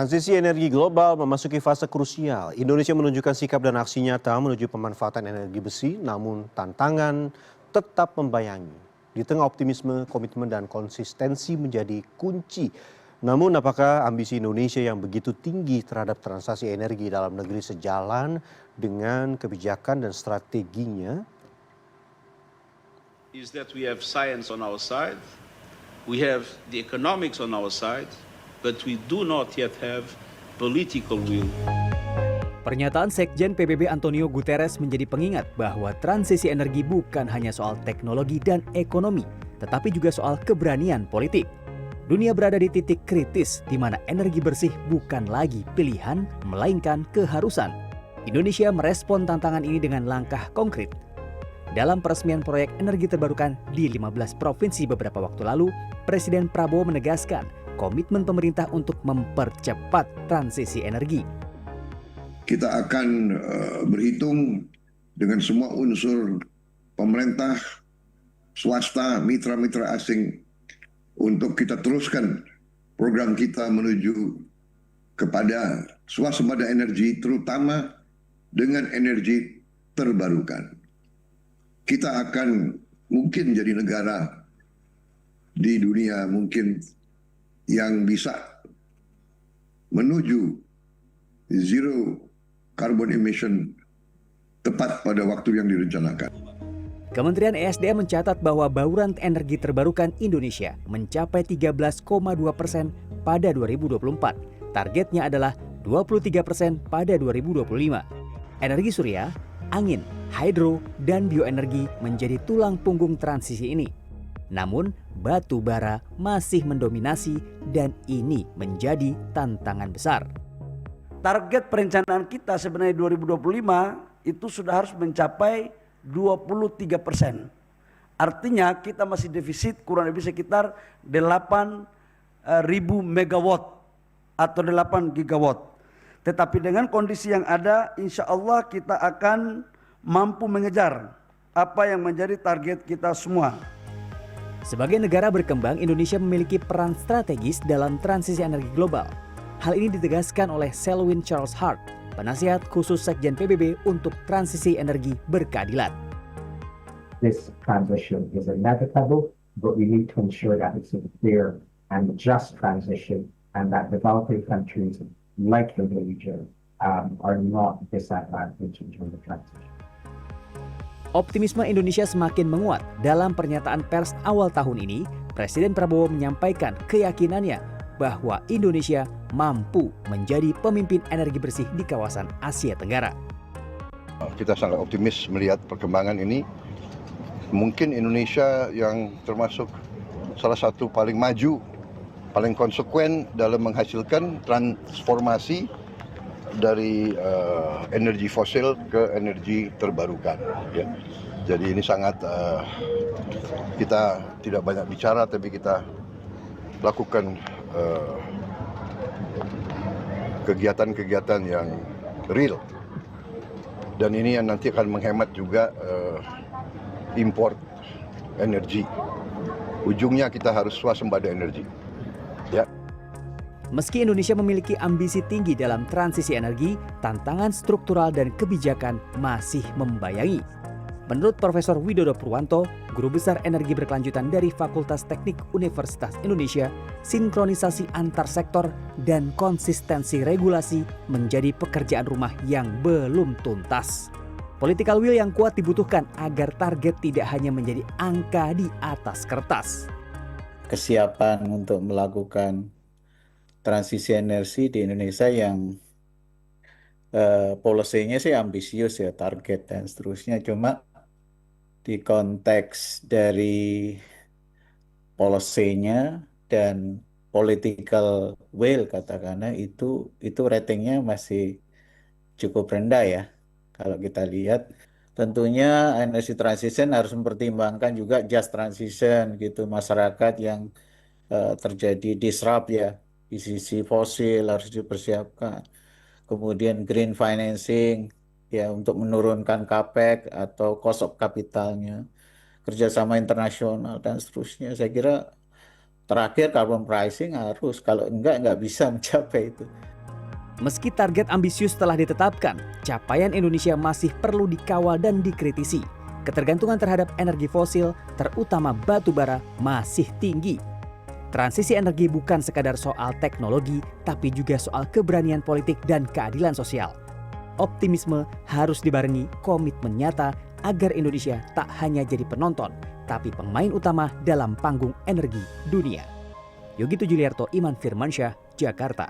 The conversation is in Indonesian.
Transisi energi global memasuki fase krusial. Indonesia menunjukkan sikap dan aksi nyata menuju pemanfaatan energi besi, namun tantangan tetap membayangi. Di tengah optimisme, komitmen, dan konsistensi menjadi kunci. Namun apakah ambisi Indonesia yang begitu tinggi terhadap transaksi energi dalam negeri sejalan dengan kebijakan dan strateginya? Is that we have science on our side, we have the economics on our side, but we do not yet have political will. Pernyataan Sekjen PBB Antonio Guterres menjadi pengingat bahwa transisi energi bukan hanya soal teknologi dan ekonomi, tetapi juga soal keberanian politik. Dunia berada di titik kritis di mana energi bersih bukan lagi pilihan, melainkan keharusan. Indonesia merespon tantangan ini dengan langkah konkret. Dalam peresmian proyek energi terbarukan di 15 provinsi beberapa waktu lalu, Presiden Prabowo menegaskan komitmen pemerintah untuk mempercepat transisi energi. Kita akan berhitung dengan semua unsur pemerintah, swasta, mitra-mitra asing untuk kita teruskan program kita menuju kepada swasembada energi, terutama dengan energi terbarukan. Kita akan mungkin jadi negara di dunia mungkin yang bisa menuju zero carbon emission tepat pada waktu yang direncanakan. Kementerian ESDM mencatat bahwa bauran energi terbarukan Indonesia mencapai 13,2% pada 2024. Targetnya adalah 23% pada 2025. Energi surya, angin, hidro, dan bioenergi menjadi tulang punggung transisi ini. Namun, batu bara masih mendominasi dan ini menjadi tantangan besar. Target perencanaan kita sebenarnya 2025 itu sudah harus mencapai 23%. Artinya kita masih defisit kurang lebih sekitar 8.000 megawatt atau 8 gigawatt. Tetapi dengan kondisi yang ada, insya Allah kita akan mampu mengejar apa yang menjadi target kita semua. Sebagai negara berkembang, Indonesia memiliki peran strategis dalam transisi energi global. Hal ini ditegaskan oleh Selwyn Charles Hart, penasihat khusus Sekjen PBB untuk transisi energi berkeadilan. This transition is inevitable, but we need to ensure that it's a clear and just transition and that developing countries like Indonesia are not disadvantaged during the transition. Optimisme Indonesia semakin menguat. Dalam pernyataan pers awal tahun ini, Presiden Prabowo menyampaikan keyakinannya bahwa Indonesia mampu menjadi pemimpin energi bersih di kawasan Asia Tenggara. Kita sangat optimis melihat perkembangan ini. Mungkin Indonesia yang termasuk salah satu paling maju, paling konsekuen dalam menghasilkan transformasi dari energi fosil ke energi terbarukan. Ya. Jadi ini sangat kita tidak banyak bicara, tapi kita lakukan kegiatan-kegiatan yang real. Dan ini yang nanti akan menghemat juga import energi. Ujungnya kita harus swasembada energi. Ya. Meski Indonesia memiliki ambisi tinggi dalam transisi energi, tantangan struktural dan kebijakan masih membayangi. Menurut Profesor Widodo Purwanto, Guru Besar Energi Berkelanjutan dari Fakultas Teknik Universitas Indonesia, sinkronisasi antar sektor dan konsistensi regulasi menjadi pekerjaan rumah yang belum tuntas. Political will yang kuat dibutuhkan agar target tidak hanya menjadi angka di atas kertas. Kesiapan untuk melakukan transisi energi di Indonesia yang policy-nya sih ambisius ya, target dan seterusnya. Cuma di konteks dari policy-nya dan political will katakanlah itu ratingnya masih cukup rendah ya. Kalau kita lihat tentunya energy transition harus mempertimbangkan juga just transition gitu, masyarakat yang terjadi disrupt ya di sisi fosil harus dipersiapkan. Kemudian green financing ya untuk menurunkan capex atau cost of capitalnya, kerjasama internasional dan seterusnya. Saya kira terakhir carbon pricing harus, kalau nggak bisa mencapai itu. Meski target ambisius telah ditetapkan, capaian Indonesia masih perlu dikawal dan dikritisi. Ketergantungan terhadap energi fosil, terutama batu bara, masih tinggi. Transisi energi bukan sekadar soal teknologi, tapi juga soal keberanian politik dan keadilan sosial. Optimisme harus dibarengi komitmen nyata agar Indonesia tak hanya jadi penonton, tapi pemain utama dalam panggung energi dunia. Yogi Tujuliarto, Iman Firmansyah, Jakarta.